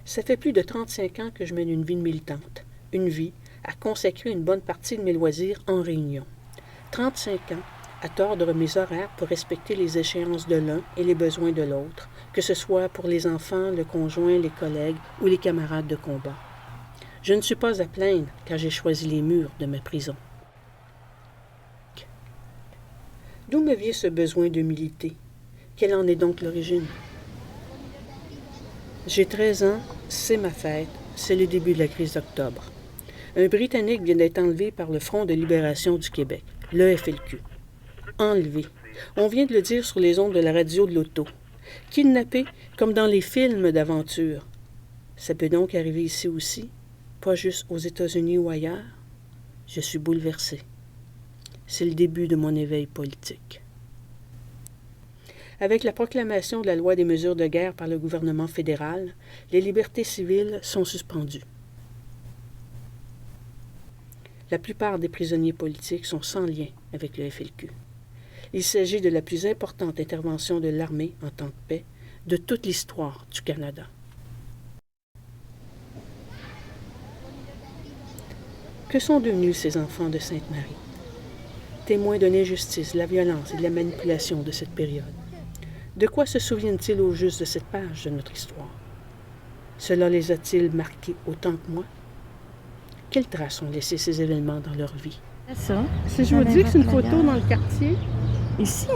Ça fait plus de 35 ans que je mène une vie de militante, une vie à consacrer une bonne partie de mes loisirs en réunion. 35 ans à tordre mes horaires pour respecter les échéances de l'un et les besoins de l'autre, que ce soit pour les enfants, le conjoint, les collègues ou les camarades de combat. Je ne suis pas à plaindre car j'ai choisi les murs de ma prison. D'où me vient ce besoin de militer? Quelle en est donc l'origine? J'ai 13 ans, c'est ma fête, c'est le début de la crise d'octobre. Un Britannique vient d'être enlevé par le Front de libération du Québec, le FLQ. Enlevé. On vient de le dire sur les ondes de la radio de l'auto. Kidnappé, comme dans les films d'aventure. Ça peut donc arriver ici aussi, pas juste aux États-Unis ou ailleurs. Je suis bouleversé. C'est le début de mon éveil politique. Avec la proclamation de la loi des mesures de guerre par le gouvernement fédéral, les libertés civiles sont suspendues. La plupart des prisonniers politiques sont sans lien avec le FLQ. Il s'agit de la plus importante intervention de l'armée en temps de paix de toute l'histoire du Canada. Que sont devenus ces enfants de Sainte-Marie? Témoins de l'injustice, de la violence et de la manipulation de cette période. De quoi se souviennent-ils au juste de cette page de notre histoire? Cela les a-t-il marqués autant que moi? Quelles traces ont laissé ces événements dans leur vie? C'est ça. Si je vous dis que c'est une photo dans le quartier. Ici?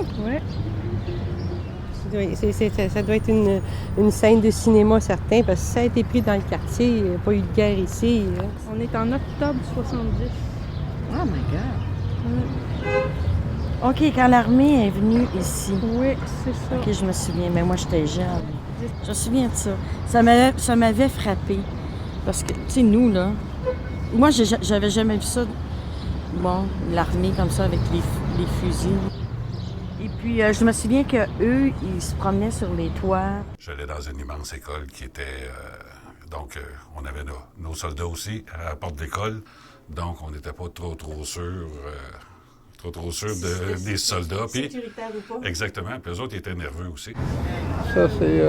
Oui. Ça doit être une scène de cinéma certain, parce que ça a été pris dans le quartier, il n'y a pas eu de guerre ici. On est en octobre 70. Oh my God! OK, quand l'armée est venue ici. Oui, c'est ça. OK, je me souviens, mais moi, j'étais jeune. Je me souviens de ça. Ça m'avait frappé. Parce que, tu sais, nous, là, moi, j'avais jamais vu ça. Bon, l'armée comme ça, avec les fusils. Et puis, je me souviens qu'eux, ils se promenaient sur les toits. J'allais dans une immense école qui était... on avait nos soldats aussi à la porte d'école. Donc, on n'était pas trop sûr des soldats. Puis, Sécuritaire ou pas? exactement. Puis eux autres, ils étaient nerveux aussi. Ça, c'est...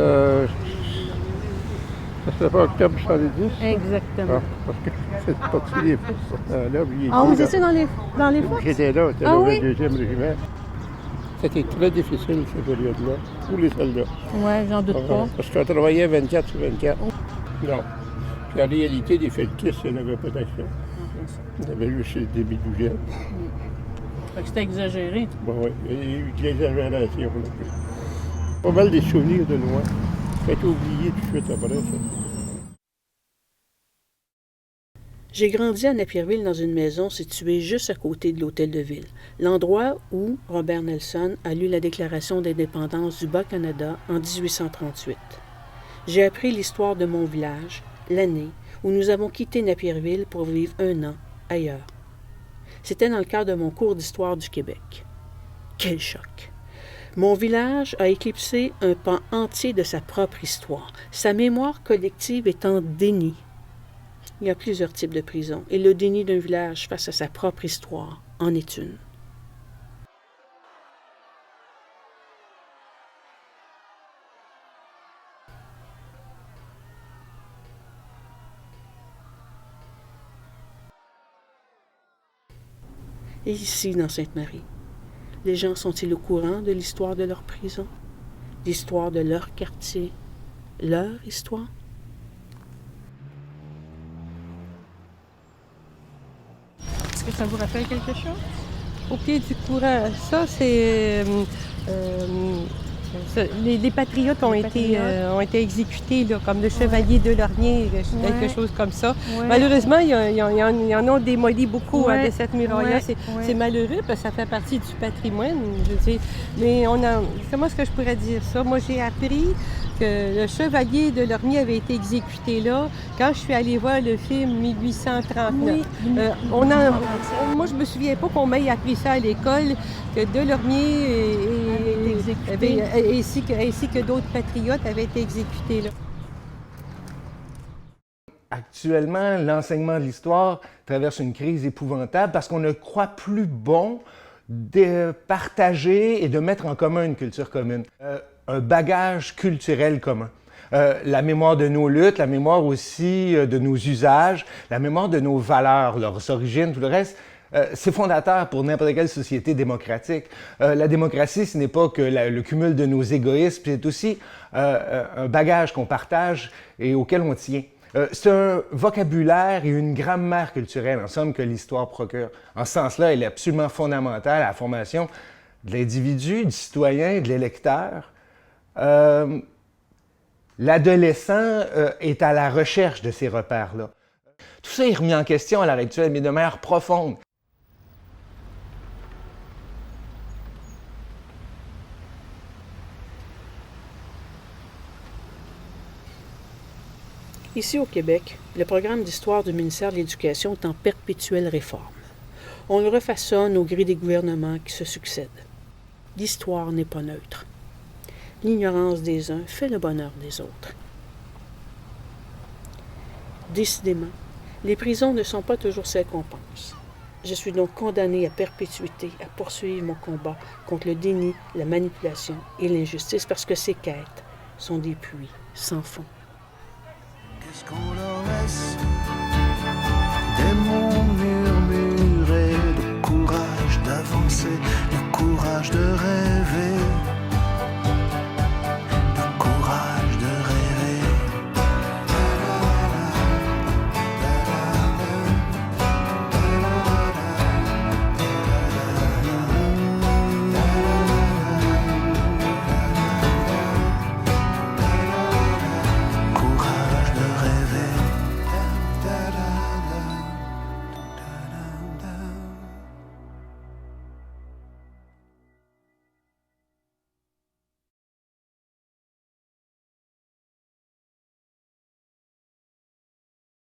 ça serait pas octobre 70? Exactement. Ah, parce que c'est parti des forces. Là, lui, il Ah, vous était étiez dans les forces? J'étais là, j'étais Ah là au oui? 2e régiment. C'était très difficile, cette période-là, pour les soldats. Oui, j'en doute pas. Parce qu'on travaillait 24 sur 24. Non. Puis en réalité, des felkistes, il n'y en avait pas d'action. Il y avait juste des bidouillettes. Fait que c'était exagéré. Bon, oui, il y a eu de l'exagération. Là. Pas mal des souvenirs de loin. Fait oublier tout de suite après ça. J'ai grandi à Napierville dans une maison située juste à côté de l'hôtel de ville, l'endroit où Robert Nelson a lu la déclaration d'indépendance du Bas-Canada en 1838. J'ai appris l'histoire de mon village, l'année où nous avons quitté Napierville pour vivre un an ailleurs. C'était dans le cadre de mon cours d'histoire du Québec. Quel choc! Mon village a éclipsé un pan entier de sa propre histoire. Sa mémoire collective est en déni. Il y a plusieurs types de prisons, et le déni d'un village face à sa propre histoire en est une. Et ici, dans Sainte-Marie, les gens sont-ils au courant de l'histoire de leur prison, l'histoire de leur quartier, leur histoire? Est-ce que ça vous rappelle quelque chose? Au pied du courant, ça, c'est... les patriotes ont été exécutés, là, comme le chevalier de Lorgnier, quelque chose comme ça. Ouais. Malheureusement, il y en a démoli beaucoup Ouais. de cette muraille-là. Ouais. C'est malheureux parce que ça fait partie du patrimoine, je veux dire. Mais comment est-ce que je pourrais dire ça? Moi, j'ai appris que le chevalier de Lorgnier avait été exécuté là quand je suis allée voir le film 1839. Moi, je me souviens pas qu'on m'ait appris ça à l'école, que de Lorgnier ainsi que d'autres patriotes avaient été exécutés là. Actuellement, l'enseignement de l'histoire traverse une crise épouvantable parce qu'on ne croit plus bon de partager et de mettre en commun une culture commune, un bagage culturel commun. la mémoire de nos luttes, la mémoire aussi de nos usages, la mémoire de nos valeurs, leurs origines, tout le reste. C'est fondateur pour n'importe quelle société démocratique. La démocratie, ce n'est pas que le cumul de nos égoïsmes, c'est aussi un bagage qu'on partage et auquel on tient. C'est un vocabulaire et une grammaire culturelle, en somme, que l'histoire procure. En ce sens-là, elle est absolument fondamentale à la formation de l'individu, du citoyen, de l'électeur. L'adolescent est à la recherche de ces repères-là. Tout ça est remis en question à l'heure actuelle, mais de manière profonde. Ici au Québec, le programme d'histoire du ministère de l'Éducation est en perpétuelle réforme. On le refaçonne au gré des gouvernements qui se succèdent. L'histoire n'est pas neutre. L'ignorance des uns fait le bonheur des autres. Décidément, les prisons ne sont pas toujours celles qu'on pense. Je suis donc condamné à perpétuité à poursuivre mon combat contre le déni, la manipulation et l'injustice parce que ces quêtes sont des puits sans fond. Qu'est-ce qu'on